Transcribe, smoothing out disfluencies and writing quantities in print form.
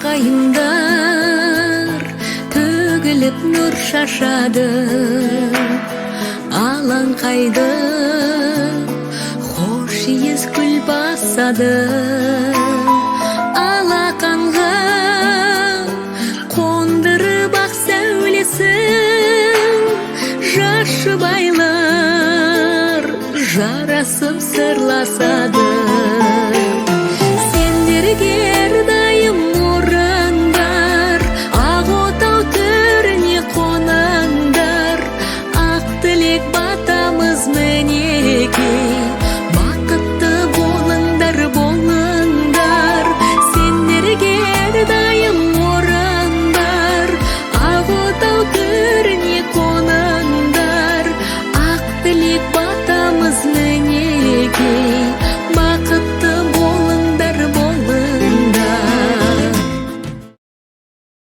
Кайындар төгіліп нұр шашады, алаңқайды хош иіс гүл басады. Алақанға қондырып ақ сәулесін, жас жұбайлар жарасып сырласады.